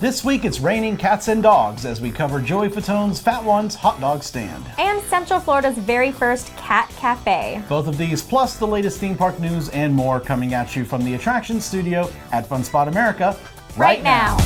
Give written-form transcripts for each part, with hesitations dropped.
This week it's raining cats and dogs as we cover Joey Fatone's Fat One's hot dog stand. And Central Florida's very first cat cafe. Both of these, plus the latest theme park news and more, coming at you from the Attractions Studio at Fun Spot America right now.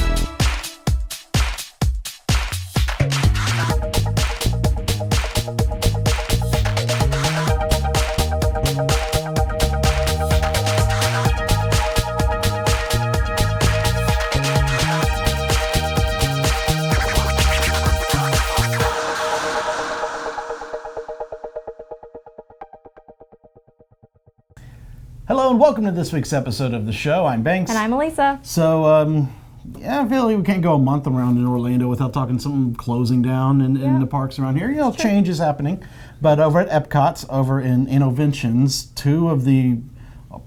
Hello and welcome to this week's episode of the show. I'm Banks. And I'm Elisa. So, I feel like we can't go a month around in Orlando without talking something closing down in the parks around here. You know, change is happening. But over at Epcot, over in Renovations, two of the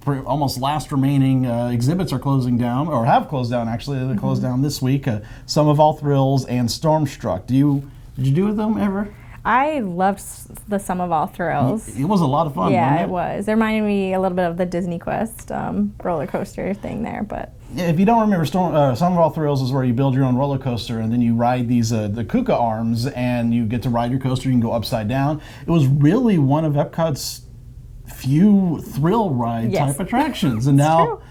almost last remaining exhibits are closing down, or have closed down actually. They closed down this week. Sum of All Thrills and Stormstruck. Did you do with them ever? I loved the Sum of All Thrills. It was a lot of fun, yeah, wasn't it? It was. It reminded me a little bit of the Disney Quest roller coaster thing there, but... Yeah, if you don't remember, Sum of All Thrills is where you build your own roller coaster and then you ride these the Kuka arms and you get to ride your coaster. You can go upside down. It was really one of Epcot's few thrill ride type attractions, and now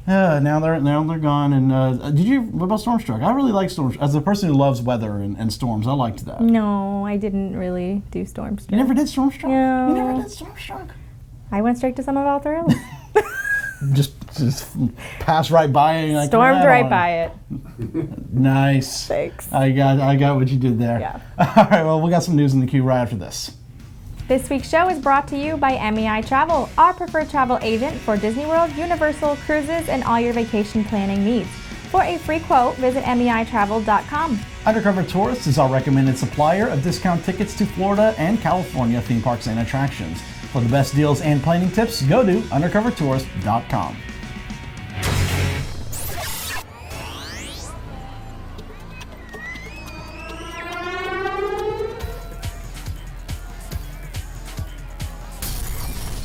they're gone. And what about Stormstruck? I really like Stormstruck. As a person who loves weather and storms, I liked that. No, I didn't really do Stormstruck. You never did Stormstruck? No. You never did Stormstruck? I went straight to Sum of All Thrills. just pass right by it. Like, stormed right by it. Nice. Thanks. I got what you did there. Yeah. All right. Well, we got some news in the queue right after this. This week's show is brought to you by MEI Travel, our preferred travel agent for Disney World, Universal, cruises, and all your vacation planning needs. For a free quote, visit MEItravel.com. Undercover Tourist is our recommended supplier of discount tickets to Florida and California theme parks and attractions. For the best deals and planning tips, go to undercovertourist.com.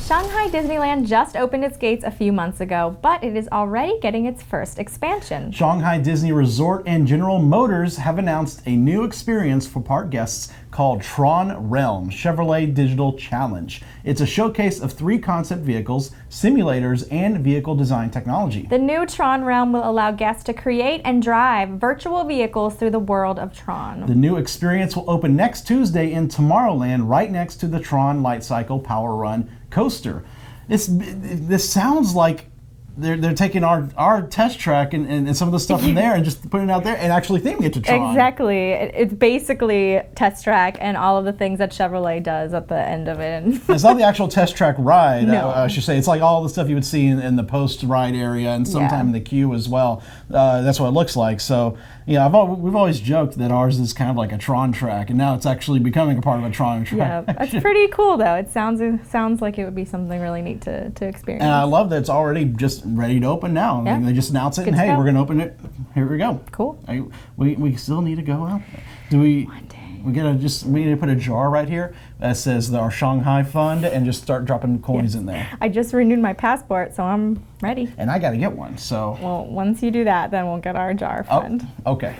Shanghai Disneyland just opened its gates a few months ago, but it is already getting its first expansion. Shanghai Disney Resort and General Motors have announced a new experience for park guests called Tron Realm Chevrolet Digital Challenge. It's a showcase of 3 concept vehicles, simulators, and vehicle design technology. The new Tron Realm will allow guests to create and drive virtual vehicles through the world of Tron. The new experience will open next Tuesday in Tomorrowland, right next to the Tron Light Cycle Power Run coaster. This sounds like they're taking our test track and some of the stuff from there and just putting it out there and actually theming it to Tron. Exactly. It's basically test track and all of the things that Chevrolet does at the end of it. It's not the actual test track ride, no. I should say. It's like all the stuff you would see in the post-ride area and sometime in the queue as well. That's what it looks like. So, yeah, we've always joked that ours is kind of like a Tron track, and now it's actually becoming a part of a Tron track. Yeah, that's pretty cool, though. It sounds like it would be something really neat to experience. And I love that it's already just ready to open now. Yeah. They just announce it, and hey, we're going to open it. Here we go. Cool. We still need to go out there. Do we? One day. We need to put a jar right here that says our Shanghai Fund and just start dropping coins in there. I just renewed my passport, so I'm ready. And I got to get one, so. Well, once you do that, then we'll get our jar fund. Oh, okay.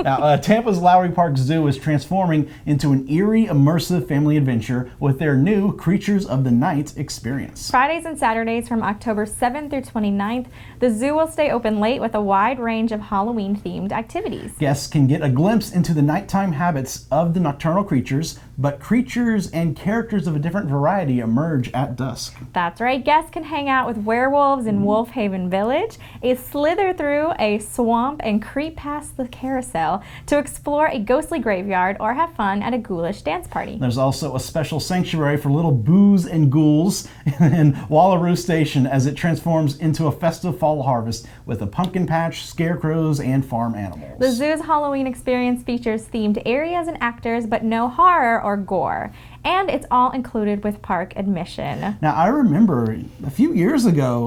Now, Tampa's Lowry Park Zoo is transforming into an eerie, immersive family adventure with their new Creatures of the Night experience. Fridays and Saturdays from October 7th through 29th, the zoo will stay open late with a wide range of Halloween-themed activities. Guests can get a glimpse into the nighttime habits of the nocturnal creatures, but creatures and characters of a different variety emerge at dusk. That's right. Guests can hang out with werewolves in Wolf Haven Village, slither through a swamp, and creep past the carousel to explore a ghostly graveyard or have fun at a ghoulish dance party. There's also a special sanctuary for little boos and ghouls in Wallaroo Station as it transforms into a festive fall harvest with a pumpkin patch, scarecrows, and farm animals. The zoo's Halloween experience features themed areas and actors, but no horror or gore. And it's all included with park admission. Now, I remember a few years ago,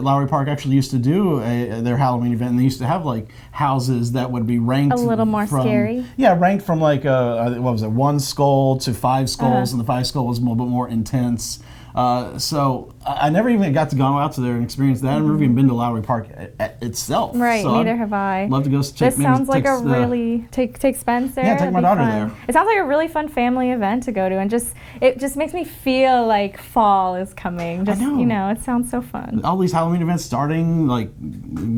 Lowry Park actually used to do their Halloween event, and they used to have like houses that would be ranked a little more scary. Yeah, ranked from like what was it, 1 skull to 5 skulls, and the 5 skull was a little bit more intense. So I never even got to go out to there and experience that. I've never even been to Lowry Park itself. Right, so neither have I. Love to go check. This sounds like a really take Spencer. Yeah, take my daughter fun. there. It sounds like a really fun family event to go to, and it just makes me feel like fall is coming. Just I know. It sounds so fun. All these Halloween events starting, like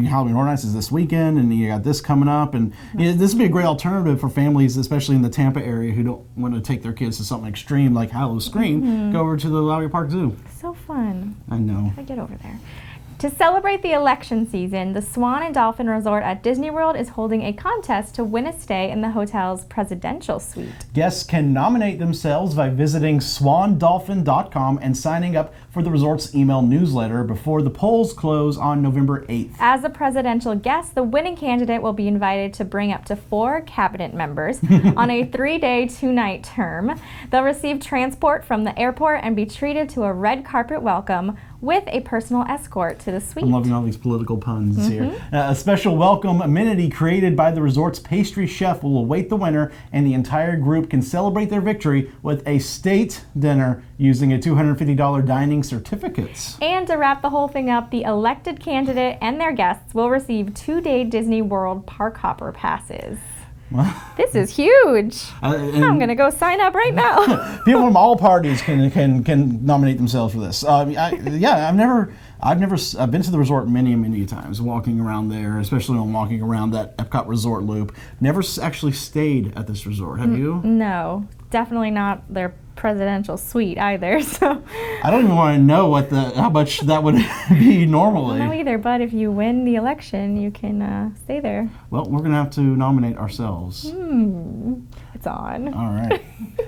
Halloween Horror Nights is this weekend, and you got this coming up, and this would be a great alternative for families, especially in the Tampa area, who don't want to take their kids to something extreme like Halloween. Go over to the Lowry Park Zoo. So fun. I know. I get over there. To celebrate the election season, the Swan and Dolphin Resort at Disney World is holding a contest to win a stay in the hotel's presidential suite. Guests can nominate themselves by visiting swandolphin.com and signing up for the resort's email newsletter before the polls close on November 8th. As a presidential guest, the winning candidate will be invited to bring up to 4 cabinet members on a 3-day, 2-night term. They'll receive transport from the airport and be treated to a red carpet welcome with a personal escort to the suite. I'm loving all these political puns here. A special welcome amenity created by the resort's pastry chef will await the winner, and the entire group can celebrate their victory with a state dinner using a $250 dining certificates. And to wrap the whole thing up, the elected candidate and their guests will receive 2-day Disney World Park Hopper passes. This is huge. I'm gonna go sign up right now. People from all parties can nominate themselves for this. I've been to the resort many times, walking around there, especially when walking around that Epcot resort loop. Never actually stayed at this resort. Have you? No, definitely not their presidential suite either. So I don't even want to know how much that would be normally. I don't know either, but if you win the election, you can stay there. Well, we're gonna have to nominate ourselves. It's on. All right.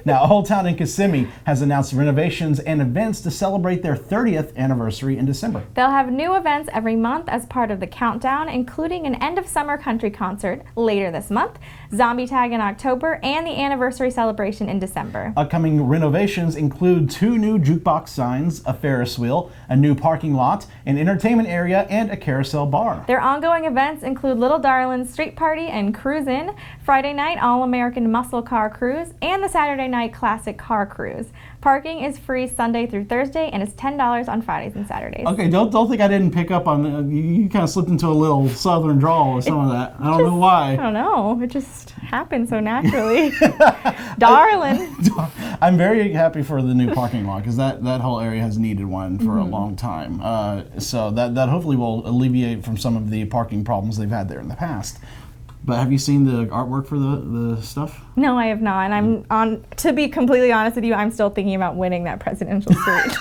Now, Old Town in Kissimmee has announced renovations and events to celebrate their 30th anniversary in December. They'll have new events every month as part of the countdown, including an end-of-summer country concert later this month, Zombie Tag in October, and the anniversary celebration in December. Upcoming renovations include 2 new jukebox signs, a Ferris wheel, a new parking lot, an entertainment area, and a carousel bar. Their ongoing events include Little Darlin's Street Party and Cruisin', Friday night All-American Muscle Car Cruise, and the Saturday night Classic Car Cruise. Parking is free Sunday through Thursday and is $10 on Fridays and Saturdays. Okay, don't think I didn't pick up on you kind of slipped into a little southern drawl with some of that. I don't know why. I don't know. It just happened so naturally. Darling. I'm very happy for the new parking lot because that whole area has needed one for a long time. So that hopefully will alleviate from some of the parking problems they've had there in the past. But have you seen the artwork for the stuff? No, I have not. And to be completely honest with you, I'm still thinking about winning that presidential suite.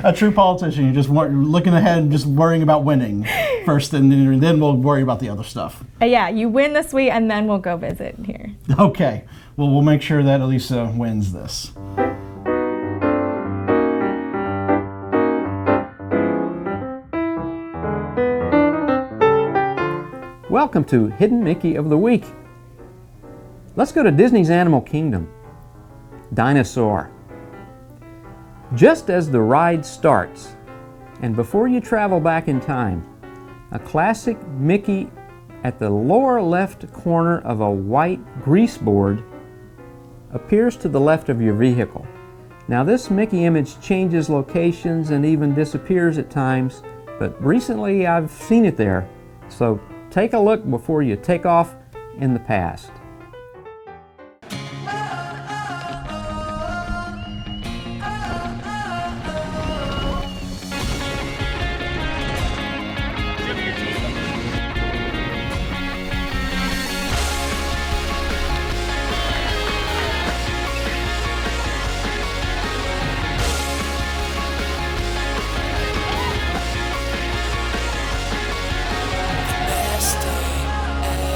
A true politician, you're just looking ahead and just worrying about winning first, and then we'll worry about the other stuff. Yeah, you win the suite, and then we'll go visit here. Okay. Well, we'll make sure that Elisa wins this. Welcome to Hidden Mickey of the Week. Let's go to Disney's Animal Kingdom. Dinosaur. Just as the ride starts, and before you travel back in time, a classic Mickey at the lower left corner of a white grease board appears to the left of your vehicle. Now this Mickey image changes locations and even disappears at times, but recently I've seen it there, so take a look before you take off in the past.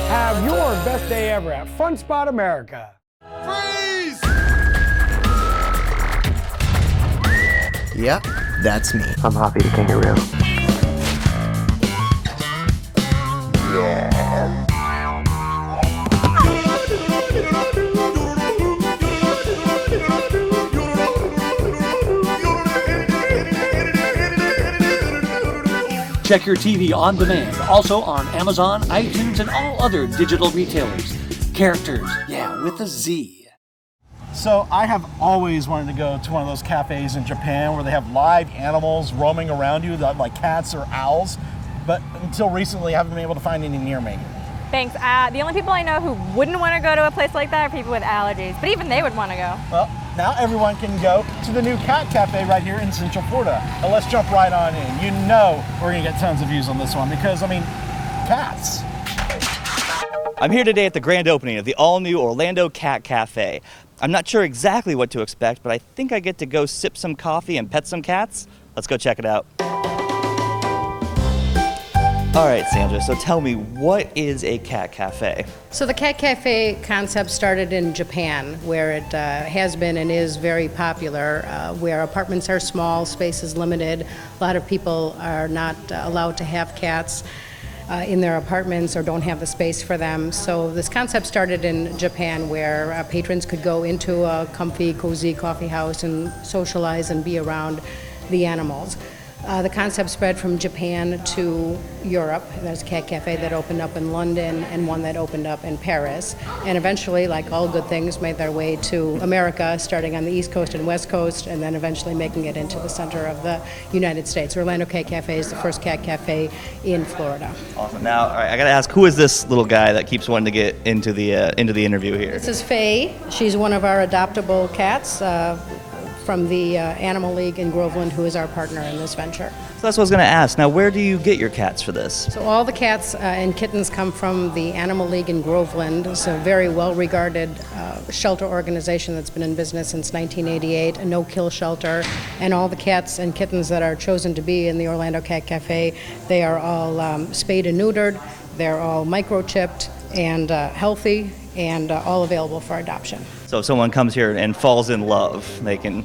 Have your best day ever at Fun Spot America. Freeze! Yep, that's me. I'm happy to kangaroo. Check your TV on demand, also on Amazon, iTunes, and all other digital retailers. Characters, yeah, with a Z. So I have always wanted to go to one of those cafes in Japan where they have live animals roaming around you, like cats or owls. But until recently, I haven't been able to find any near me. Thanks. The only people I know who wouldn't want to go to a place like that are people with allergies, but even they would want to go. Well, now everyone can go to the new Cat Cafe right here in Central Florida. Now let's jump right on in. You know we're going to get tons of views on this one because, I mean, cats. I'm here today at the grand opening of the all-new Orlando Cat Café. I'm not sure exactly what to expect, but I think I get to go sip some coffee and pet some cats. Let's go check it out. All right, Sandra, so tell me, what is a cat cafe? So the Cat Cafe concept started in Japan, where it has been and is very popular, where apartments are small, space is limited. A lot of people are not allowed to have cats in their apartments or don't have the space for them. So this concept started in Japan, where patrons could go into a comfy, cozy coffee house and socialize and be around the animals. The concept spread from Japan to Europe. There's a cat cafe that opened up in London and one that opened up in Paris. And eventually, like all good things, made their way to America, starting on the East Coast and West Coast, and then eventually making it into the center of the United States. Orlando Cat Café is the first cat cafe in Florida. Awesome. Now, all right, I gotta ask, who is this little guy that keeps wanting to get into the interview here? This is Faye. She's one of our adoptable cats from the Animal League in Groveland, who is our partner in this venture. So that's what I was gonna ask. Now, where do you get your cats for this? So all the cats and kittens come from the Animal League in Groveland. It's a very well-regarded shelter organization that's been in business since 1988, a no-kill shelter. And all the cats and kittens that are chosen to be in the Orlando Cat Cafe, they are all spayed and neutered, they're all microchipped and healthy, and all available for adoption. So if someone comes here and falls in love, they can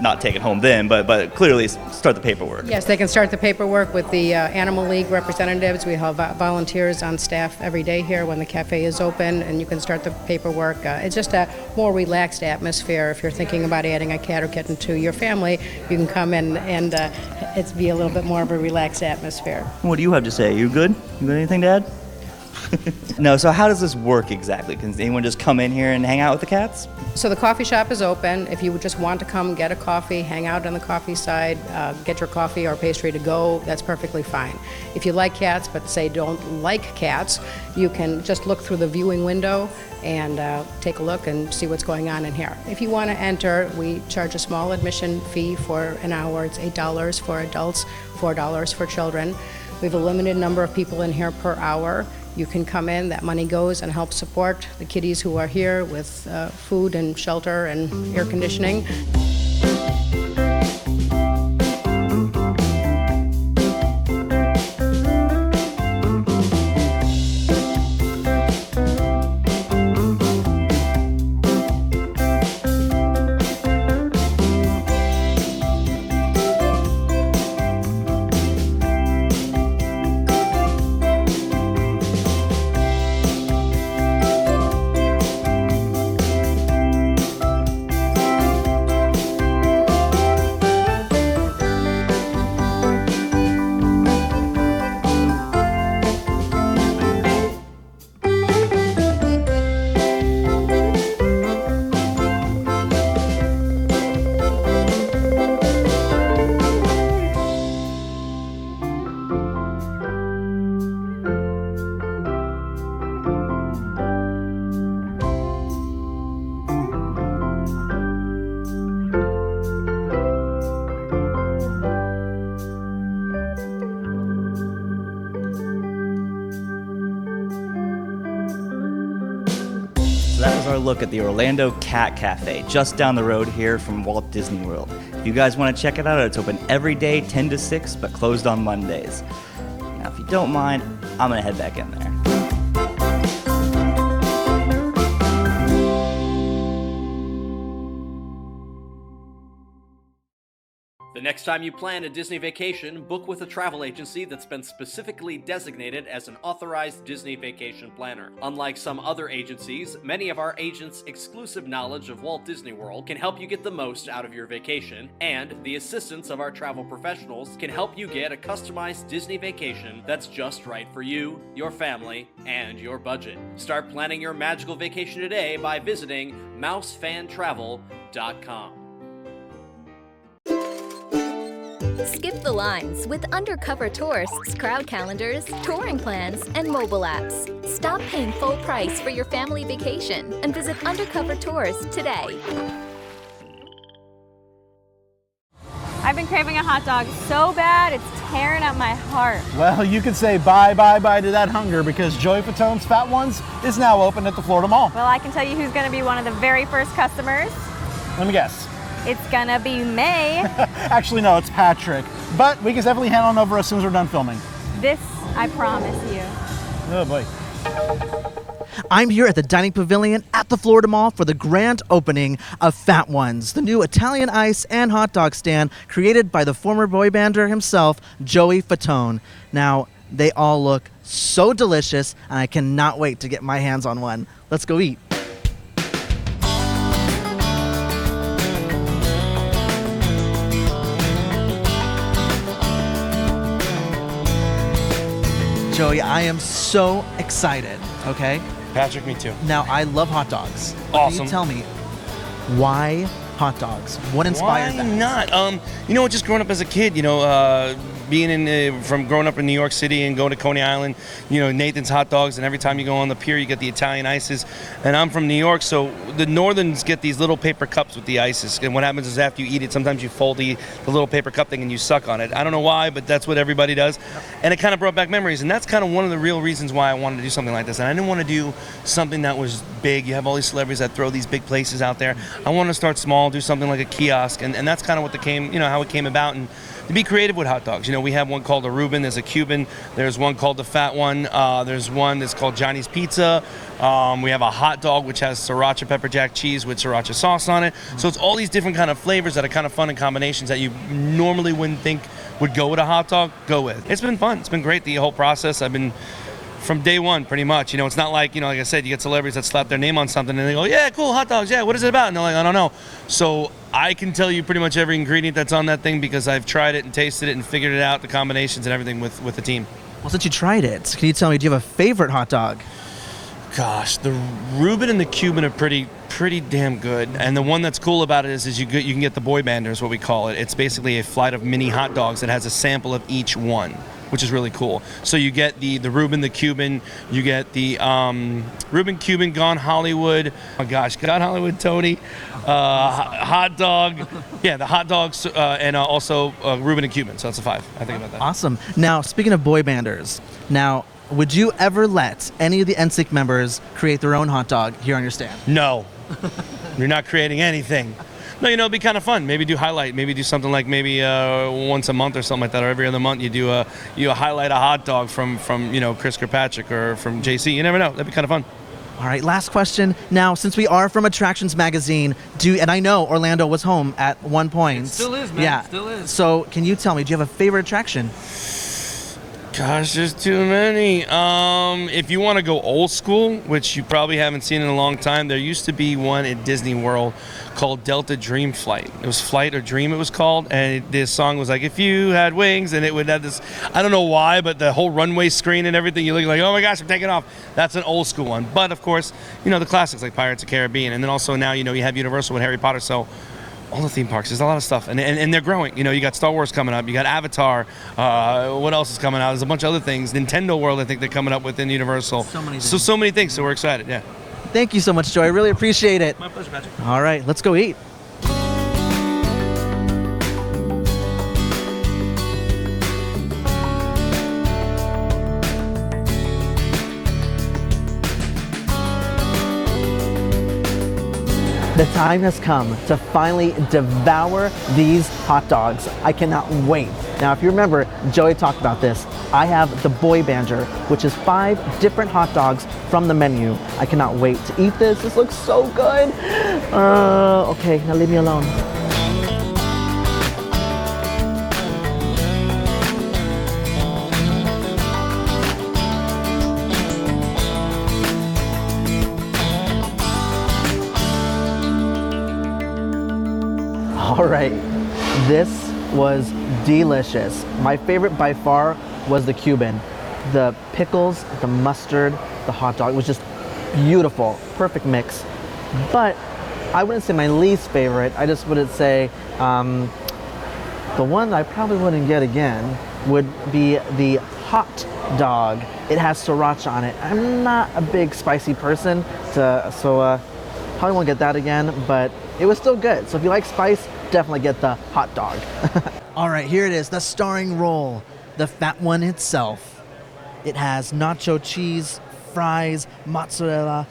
not take it home then, but clearly start the paperwork. Yes, they can start the paperwork with the Animal League representatives. We have volunteers on staff every day here when the cafe is open, and you can start the paperwork. It's just a more relaxed atmosphere. If you're thinking about adding a cat or kitten to your family, you can come in and it's be a little bit more of a relaxed atmosphere. What do you have to say? You good? You got anything to add? No, so how does this work exactly? Can anyone just come in here and hang out with the cats? So the coffee shop is open. If you would just want to come get a coffee, hang out on the coffee side, get your coffee or pastry to go, that's perfectly fine. If you like cats but say don't like cats, you can just look through the viewing window and take a look and see what's going on in here. If you want to enter, we charge a small admission fee for an hour. It's $8 for adults, $4 for children. We have a limited number of people in here per hour. You can come in, that money goes and helps support the kitties who are here with food and shelter and air conditioning. That was our look at the Orlando Cat Café, just down the road here from Walt Disney World. If you guys want to check it out, it's open every day, 10 to 6, but closed on Mondays. Now, if you don't mind, I'm going to head back in there. The The next time you plan a Disney vacation, book with a travel agency that's been specifically designated as an authorized Disney vacation planner. Unlike some other agencies, many of our agents' exclusive knowledge of Walt Disney World can help you get the most out of your vacation, and the assistance of our travel professionals can help you get a customized Disney vacation that's just right for you, your family, and your budget. Start planning your magical vacation today by visiting mousefantravel.com. Skip the lines with undercover tourists, crowd calendars, touring plans, and mobile apps. Stop paying full price for your family vacation and visit Undercover Tours today. I've been craving a hot dog so bad, it's tearing up my heart. Well, you could say bye to that hunger because Joey Fatone's Fat Ones is now open at the Florida Mall. Well, I can tell you who's going to be one of the very first customers. Let me guess. It's going to be May. Actually, no, it's Patrick. But we can definitely head on over as soon as we're done filming. This, I promise you. Oh, boy. I'm here at the Dining Pavilion at the Florida Mall for the grand opening of Fat Ones, the new Italian ice and hot dog stand created by the former boy bander himself, Joey Fatone. Now, they all look so delicious, and I cannot wait to get my hands on one. Let's go eat. Joey, I am so excited, okay? Patrick, me too. Now, I love hot dogs. Awesome. Can you tell me, why hot dogs? What inspired that? Why not? You know, just growing up as a kid, you know, being from growing up in New York City and going to Coney Island, you know, Nathan's Hot Dogs, and every time you go on the pier, you get the Italian ices. And I'm from New York, so the Northerns get these little paper cups with the ices. And what happens is after you eat it, sometimes you fold the little paper cup thing and you suck on it. I don't know why, but that's what everybody does. And it kind of brought back memories. And that's kind of one of the real reasons why I wanted to do something like this. And I didn't want to do something that was big. You have all these celebrities that throw these big places out there. I want to start small, do something like a kiosk. And that's kind of what how it came about. And to be creative with hot dogs. You know, we have one called a Reuben, there's a Cuban, there's one called the Fat One, there's one that's called Johnny's Pizza. We have a hot dog which has sriracha pepper jack cheese with sriracha sauce on it. So it's all these different kind of flavors that are kind of fun and combinations that you normally wouldn't think would go with a hot dog, go with. It's been fun. It's been great, the whole process. I've been from day one, pretty much. You know, it's not like, you know, like I said, you get celebrities that slap their name on something and they go, yeah, cool, hot dogs, yeah, what is it about? And they're like, I don't know. So I can tell you pretty much every ingredient that's on that thing because I've tried it and tasted it and figured it out, the combinations and everything with the team. Well, since you tried it, can you tell me, do you have a favorite hot dog? Gosh, the Reuben and the Cuban are pretty damn good. And the one that's cool about it is you can get the boy bander, is what we call it. It's basically a flight of mini hot dogs that has a sample of each one, which is really cool. So you get the Reuben, the Cuban, you get the Reuben, Cuban, Gone Hollywood, oh gosh, Gone Hollywood, Tony, hot dog, yeah, the hot dogs, and also Reuben and Cuban, so that's a 5, I think about that. Awesome. Now, speaking of boy banders, would you ever let any of the Encik members create their own hot dog here on your stand? No, you're not creating anything. No, you know, it'd be kind of fun. Maybe do something like maybe once a month or something like that, or every other month you highlight a hot dog from you know, Chris Kirkpatrick or from JC. You never know. That'd be kind of fun. All right, last question. Now, since we are from Attractions Magazine, and I know Orlando was home at one point. It still is, man. Yeah. It still is. So can you tell me, do you have a favorite attraction? Gosh, there's too many. If you want to go old school, which you probably haven't seen in a long time, there used to be one at Disney World called Delta Dream Flight. It was Flight or Dream, it was called, and this song was like, if you had wings, and it would have this, I don't know why, but the whole runway screen and everything, you look like, oh my gosh, I'm taking off. That's an old school one. But of course, you know, the classics like Pirates of the Caribbean, and then also now, you know, you have Universal with Harry Potter, so all the theme parks, there's a lot of stuff, and they're growing. You know, you got Star Wars coming up, you got Avatar, what else is coming out? There's a bunch of other things. Nintendo World, I think they're coming up within Universal. So many things. So many things, so we're excited, yeah. Thank you so much, Joey. I really appreciate it. My pleasure, Patrick. All right, let's go eat. The time has come to finally devour these hot dogs. I cannot wait. Now, if you remember, Joey talked about this. I have the Boy Banger, which is 5 different hot dogs from the menu. I cannot wait to eat this. This looks so good. Okay, now leave me alone. All right, this was delicious. My favorite by far was the Cuban. The pickles, the mustard, the hot dog, it was just beautiful, perfect mix. But I wouldn't say my least favorite. I just would say the one that I probably wouldn't get again would be the hot dog. It has sriracha on it. I'm not a big spicy person, so probably won't get that again, but it was still good. So if you like spice, definitely get the hot dog. All right, here it is, the starring roll, the fat one itself. It has nacho cheese, fries, mozzarella.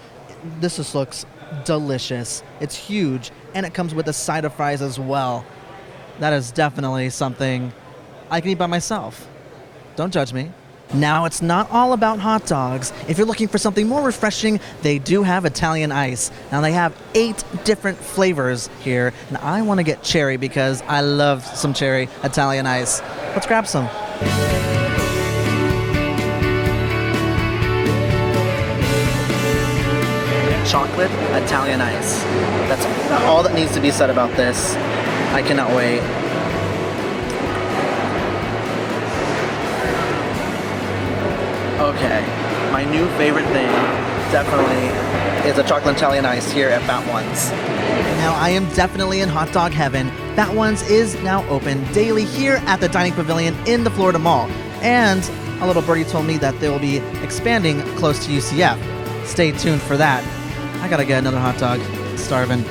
This just looks delicious. It's huge, and it comes with a side of fries as well. That is definitely something I can eat by myself. Don't judge me. Now, it's not all about hot dogs. If you're looking for something more refreshing, they do have Italian ice. Now, they have 8 different flavors here, and I want to get cherry because I love some cherry Italian ice. Let's grab some. Chocolate Italian ice. That's all that needs to be said about this. I cannot wait. Okay, my new favorite thing definitely is a chocolate Italian ice here at Fat Ones. Now, I am definitely in hot dog heaven. Fat Ones is now open daily here at the Dining Pavilion in the Florida Mall. And a little birdie told me that they will be expanding close to UCF. Stay tuned for that. I gotta get another hot dog. Starving.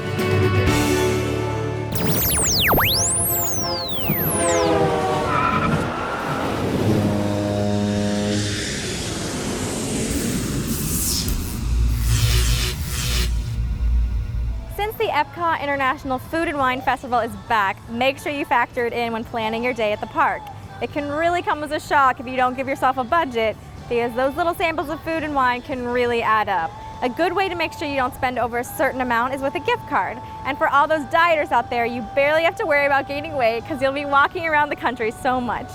Since the Epcot International Food and Wine Festival is back, make sure you factor it in when planning your day at the park. It can really come as a shock if you don't give yourself a budget, because those little samples of food and wine can really add up. A good way to make sure you don't spend over a certain amount is with a gift card. And for all those dieters out there, you barely have to worry about gaining weight because you'll be walking around the country so much.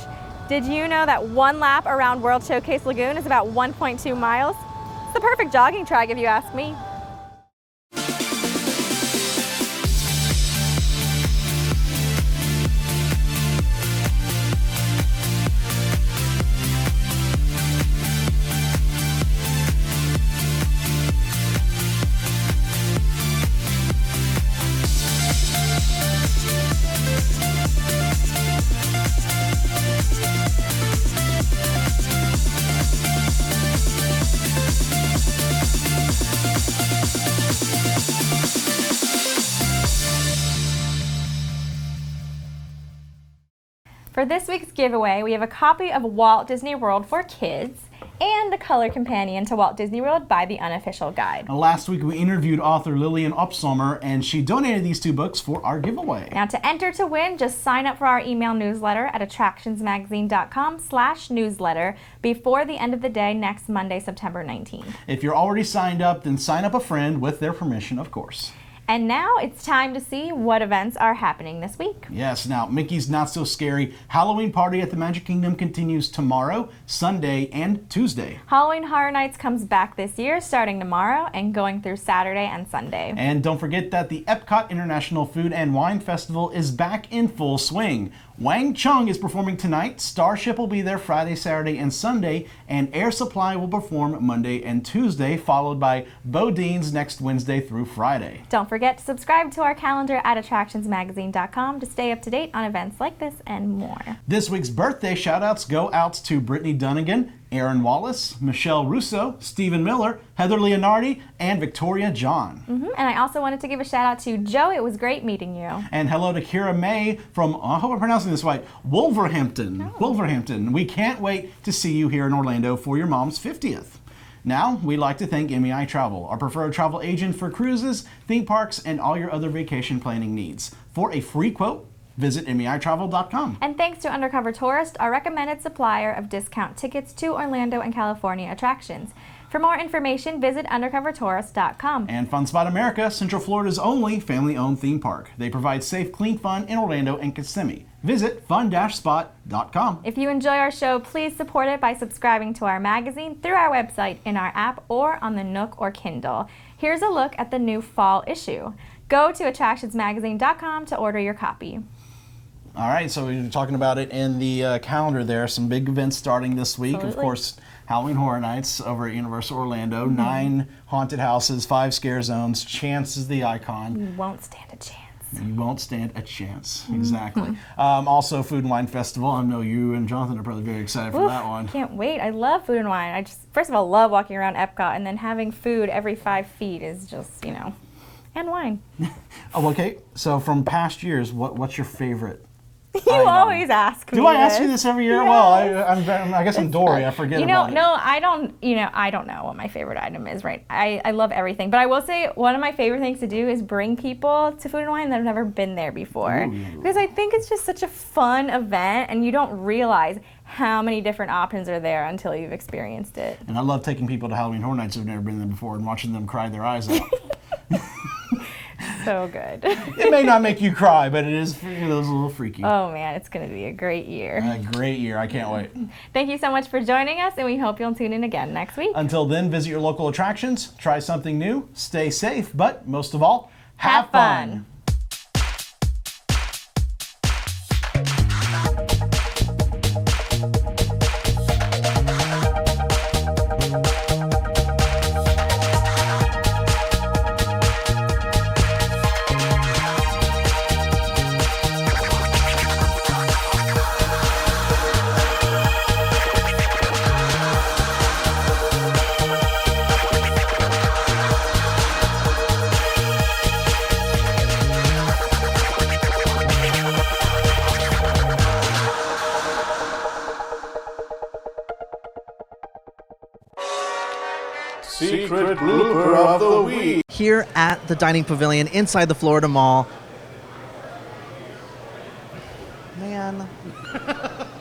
Did you know that one lap around World Showcase Lagoon is about 1.2 miles? It's the perfect jogging track if you ask me. For this week's giveaway, we have a copy of Walt Disney World for Kids and a color companion to Walt Disney World by the Unofficial Guide. Last week we interviewed author Lillian Opsommer, and she donated these 2 books for our giveaway. Now, to enter to win, just sign up for our email newsletter at attractionsmagazine.com/newsletter before the end of the day next Monday, September 19th. If you're already signed up, then sign up a friend with their permission, of course. And now it's time to see what events are happening this week. Yes, now Mickey's Not So Scary Halloween Party at the Magic Kingdom continues tomorrow, Sunday, and Tuesday. Halloween Horror Nights comes back this year, starting tomorrow and going through Saturday and Sunday. And don't forget that the Epcot International Food and Wine Festival is back in full swing. Wang Chung is performing tonight, Starship will be there Friday, Saturday, and Sunday, and Air Supply will perform Monday and Tuesday, followed by Bodine's next Wednesday through Friday. Don't forget to subscribe to our calendar at attractionsmagazine.com to stay up to date on events like this and more. This week's birthday shout-outs go out to Brittany Dunnigan, Aaron Wallace, Michelle Russo, Stephen Miller, Heather Leonardi, and Victoria John. And I also wanted to give a shout out to Joe. It was great meeting you. And hello to Kira May from, I hope I'm pronouncing this right, Wolverhampton. Wolverhampton. We can't wait to see you here in Orlando for your mom's 50th. Now, we'd like to thank MEI Travel, our preferred travel agent for cruises, theme parks, and all your other vacation planning needs. For a free quote, visit MEItravel.com. And thanks to Undercover Tourist, our recommended supplier of discount tickets to Orlando and California attractions. For more information, visit undercovertourist.com. And Fun Spot America, Central Florida's only family-owned theme park. They provide safe, clean fun in Orlando and Kissimmee. Visit fun-spot.com. If you enjoy our show, please support it by subscribing to our magazine through our website, in our app, or on the Nook or Kindle. Here's a look at the new fall issue. Go to attractionsmagazine.com to order your copy. All right, so we were talking about it in the calendar there. Some big events starting this week. Absolutely. Of course, Halloween Horror Nights over at Universal Orlando. 9 haunted houses, 5 scare zones. Chance is the icon. You won't stand a chance. You won't stand a chance. Exactly. Also, Food and Wine Festival. I know you and Jonathan are probably very excited for that one. Can't wait. I love food and wine. I just, first of all, love walking around Epcot, and then having food every 5 feet is just, and wine. Oh, okay. So from past years, what's your favorite? You always ask me. Do I ask you this every year? Yes. Well, I guess I'm Dory. I forget about it. No, I don't. I don't know what my favorite item is. Right? I love everything, but I will say one of my favorite things to do is bring people to Food and Wine that have never been there before, because I think it's just such a fun event, and you don't realize how many different options are there until you've experienced it. And I love taking people to Halloween Horror Nights who've never been there before and watching them cry their eyes out. So good. It may not make you cry, but it is a little freaky. Oh man, it's going to be a great year. A great year. I can't wait. Thank you so much for joining us, and we hope you'll tune in again next week. Until then, visit your local attractions, try something new, stay safe, but most of all, have fun. Secret blooper of the week. Here at the Dining Pavilion inside the Florida Mall. Man.